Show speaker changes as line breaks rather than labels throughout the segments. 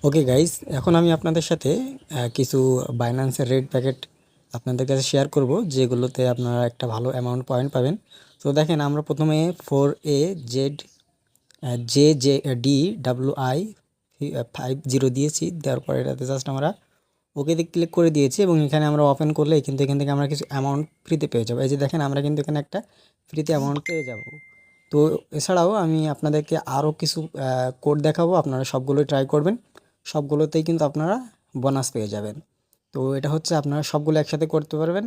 Okay guys, এখন আমি আপনাদের সাথে কিছু বাইন্যান্সের রেড প্যাকেট আপনাদের কাছে শেয়ার করব, যেগুলোতে আপনারা একটা ভালো অ্যামাউন্ট পয়েন্ট পাবেন। তো দেখেন, আমরা প্রথমে 4AZJD WI 50 দিয়েছি। দেওয়ার পরে এটাতে জাস্ট আমরা ওকেতে ক্লিক করে দিয়েছি এবং এখানে আমরা ওপেন করলে কিন্তু এখান থেকে আমরা কিছু অ্যামাউন্ট ফ্রিতে পেয়ে যাবো। এই যে দেখেন, আমরা কিন্তু এখানে একটা ফ্রিতে অ্যামাউন্ট পেয়ে যাব। তো এছাড়াও আমি আপনাদেরকে আরও কিছু কোড দেখাবো, আপনারা সবগুলোই ট্রাই করবেন। সবগুলোতেই কিন্তু আপনারা বোনাস পেয়ে যাবেন। তো এটা হচ্ছে আপনারা সবগুলো একসাথে করতে পারবেন।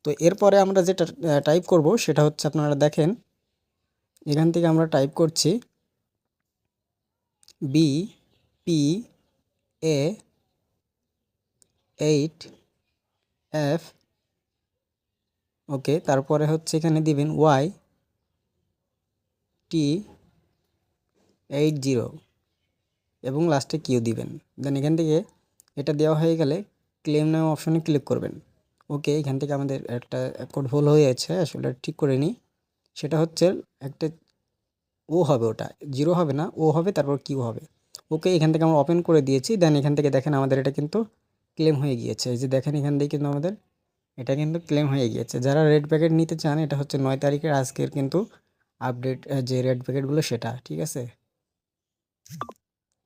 তো এরপরে আমরা যেটা টাইপ করব সেটা হচ্ছে, আপনারা দেখেন এখান থেকে আমরা টাইপ করছি BPA8F। ওকে, তারপরে হচ্ছে এখানে দিবেন YT80 এবং লাস্টে কিউ দিবেন। দেন এখান থেকে এটা দেওয়া হয়ে গেলে ক্লেম নাও অপশনে ক্লিক করবেন। ওকে, এখান থেকে আমাদের একটা কোড ভুল হয়ে যাচ্ছে, আসলে ঠিক করে নিই। সেটা হচ্ছে একটা ও হবে, ওটা জিরো হবে না, ও হবে, তারপর কিউ হবে। ওকে, এখান থেকে আমরা ওপেন করে দিয়েছি। দেন এখান থেকে দেখেন আমাদের এটা কিন্তু ক্লেম হয়ে গিয়েছে। এই যে দেখেন, এখান থেকে কিন্তু আমাদের এটা কিন্তু ক্লেম হয়ে গিয়েছে। যারা রেড প্যাকেট নিতে চান, এটা হচ্ছে 9 তারিখের আজকের কিন্তু আপডেট, যে রেড প্যাকেটগুলো সেটা ঠিক আছে।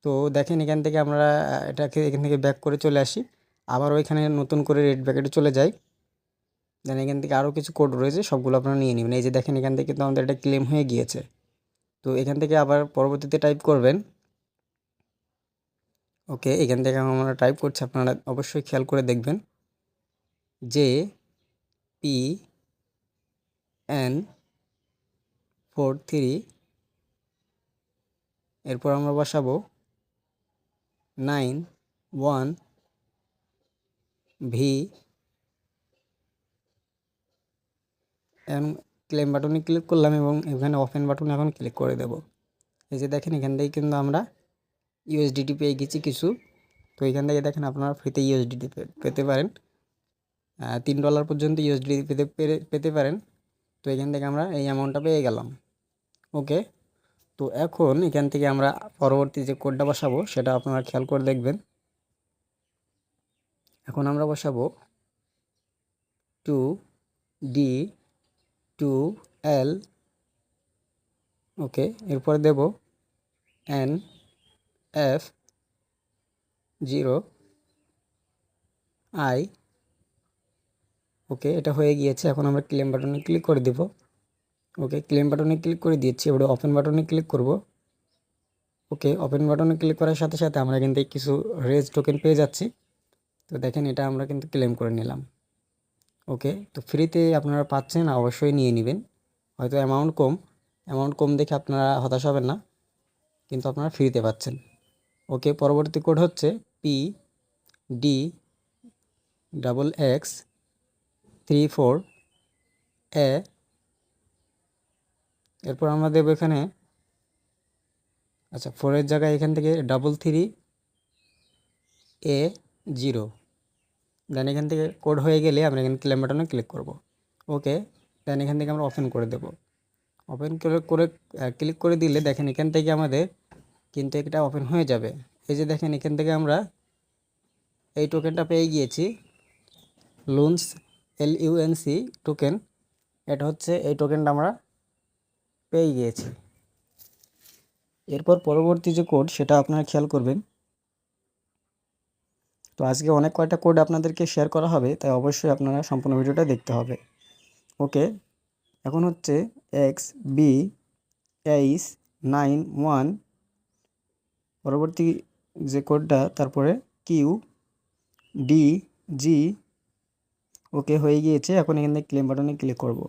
তো দেখেন, এখান থেকে আমরা এটাকে এখান থেকে ব্যাক করে চলে আসি, আবার ওইখানে নতুন করে রেড প্যাকেটে চলে যাই। দেন এখান থেকে আরও কিছু কোড রয়েছে, সবগুলো আপনারা নিয়ে নেবেন। এই যে দেখেন, এখান থেকে কিন্তু আমাদের এটা ক্লেম হয়ে গিয়েছে। তো এখান থেকে আবার পরবর্তীতে টাইপ করবেন। ওকে, এখান থেকে আমরা টাইপ করছি, আপনারা অবশ্যই খেয়াল করে দেখবেন যে PN43, এরপর আমরা বসাবো 91V এবং ক্লেম বাটনে ক্লিক করলাম এবং এখানে ওপেন বাটনে এখন ক্লিক করে দেব। এই যে দেখেন, এখান থেকে কিন্তু আমরা ইউএসডিটি পেয়ে গেছি কিছু। তো এখান থেকে দেখেন, আপনারা ফ্রিতে ইউএসডিটি পেতে পারেন, $3 পর্যন্ত ইউএসডিটি পেতে পারেন। তো এখান থেকে আমরা এই অ্যামাউন্টটা পেয়ে গেলাম। ওকে, তো এখন এখান থেকে আমরা পরবর্তী যে কোডটা বসাবো সেটা আপনারা খেয়াল করে দেখবেন। এখন আমরা বসাবো 2D2L। ওকে, এরপর দেব NF0I। ওকে, এটা হয়ে গিয়েছে। এখন আমরা ক্লেম বাটনে ক্লিক করে দেব। ওকে, ক্লেম বাটনে ক্লিক করে দিচ্ছি, এবারে ওপেন বাটনে ক্লিক করব। ওকে, ওপেন বাটনে ক্লিক করার সাথে সাথে আমরা কিন্তু কিছু রেজ টোকেন পেয়ে যাচ্ছি। তো দেখেন, এটা আমরা কিন্তু ক্লেম করে নিলাম। ওকে, তো ফ্রিতে আপনারা পাচ্ছেন, অবশ্যই নিয়ে নেবেন। হয়তো অ্যামাউন্ট কম দেখে আপনারা হতাশ হবেন না, কিন্তু আপনারা ফ্রিতে পাচ্ছেন। ওকে, পরবর্তী কোড হচ্ছে PDXX34A। এরপর আমরা দেবো এখানে, আচ্ছা, 4-এর জায়গায় এখান থেকে 33A0। দেন এখান থেকে কোড হয়ে গেলে আমরা এখানে ক্লেম বাটনে ক্লিক করব। ওকে, দেন এখান থেকে আমরা ওপেন করে দেব। ওপেন করে ক্লিক করে দিলে দেখেন, এখান থেকে আমাদের কিন্তু এটা ওপেন হয়ে যাবে। এই যে দেখেন, এখান থেকে আমরা এই টোকেনটা পেয়ে গিয়েছি, লুন্স LUNC টোকেন। এটা হচ্ছে এই টোকেনটা আমরা পেয়ে গিয়েছি। এরপর পরবর্তী যে কোড সেটা আপনারা খেয়াল করবেন। তো আজকে অনেক কয়টা কোড আপনাদেরকে শেয়ার করা হবে, তাই অবশ্যই আপনারা সম্পূর্ণ ভিডিওটা দেখতে হবে। ওকে, এখন হচ্ছে XB891, পরবর্তী যে কোডটা, তারপরে QDG। ওকে, হয়ে গিয়েছে। এখন এখান থেকে ক্লেম বাটনে ক্লিক করব।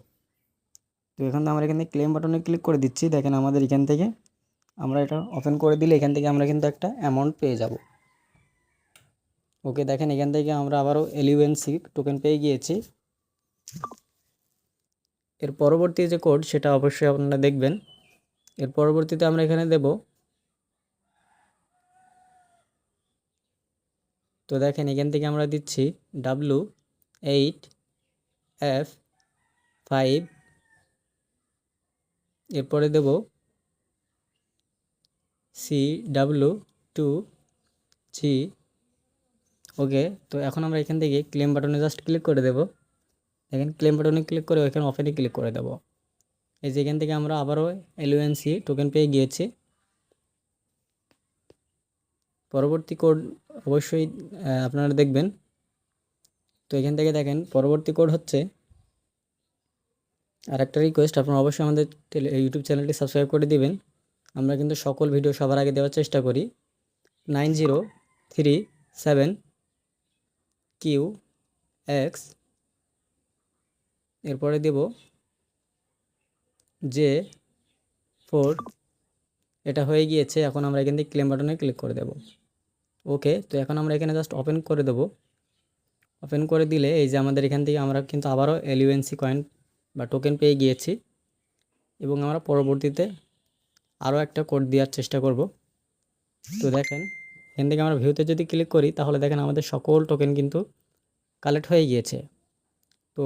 তো এখান থেকে আমরা এখানে ক্লেম বাটনে ক্লিক করে দিচ্ছি। দেখেন, আমাদের এখান থেকে আমরা এটা ওপেন করে দিলে এখান থেকে আমরা কিন্তু একটা অ্যামাউন্ট পেয়ে যাব। ওকে, দেখেন, এখান থেকে আমরা আবারও LUNC টোকেন পেয়ে গিয়েছি। এর পরবর্তী যে কোড সেটা অবশ্যই আপনারা দেখবেন। এর পরবর্তীতে আমরা এখানে দেব। তো দেখেন, এখান থেকে আমরা দিচ্ছি W8F5। এরপরে দেব CW2 জি। ওকে, তো এখন আমরা এখান থেকে ক্লেম বাটনে জাস্ট ক্লিক করে দেব। দেখেন ক্লেম বাটনে ক্লিক করে ওইখানে ওপেনে ক্লিক করে দেব। এই যে এখান থেকে আমরা আবারও এলইউএনসি টোকেন পেয়ে গিয়েছি। পরবর্তী কোড অবশ্যই আপনারা দেখবেন। তো এখান থেকে দেখেন পরবর্তী কোড হচ্ছে, আর একটা রিকোয়েস্ট, আপনারা অবশ্যই আমাদের ইউটিউব চ্যানেলটি সাবস্ক্রাইব করে দিবেন। আমরা কিন্তু সকল ভিডিও সবার আগে দেওয়ার চেষ্টা করি। 9037QX, এরপরে দেব J4। এটা হয়ে গিয়েছে। এখন আমরা এখান থেকে ক্লেম বাটনে ক্লিক করে দেব। ওকে, তো এখন আমরা এখানে জাস্ট ওপেন করে দেব। ওপেন করে দিলে এই যে আমাদের এখান থেকে আমরা কিন্তু আবারও এলইউএনসি কয়েন বা টোকেন পেয়ে গিয়েছি, এবং আমরা পরবর্তীতে আরও একটা কোড দেওয়ার চেষ্টা করব। তো দেখেন এখান থেকে আমরা ভিউতে যদি ক্লিক করি তাহলে দেখেন আমাদের সকল টোকেন কিন্তু কালেক্ট হয়ে গিয়েছে। তো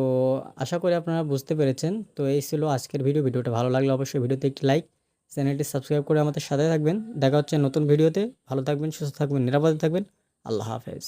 আশা করি আপনারা বুঝতে পেরেছেন। তো এই ছিল আজকের ভিডিওটা ভালো লাগলে অবশ্যই ভিডিওতে একটি লাইক, চ্যানেলটি সাবস্ক্রাইব করে আমাদের সাথে থাকবেন। দেখা হচ্ছে নতুন ভিডিওতে। ভালো থাকবেন, সুস্থ থাকবেন, নিরাপদে থাকবেন। আল্লাহ হাফেজ।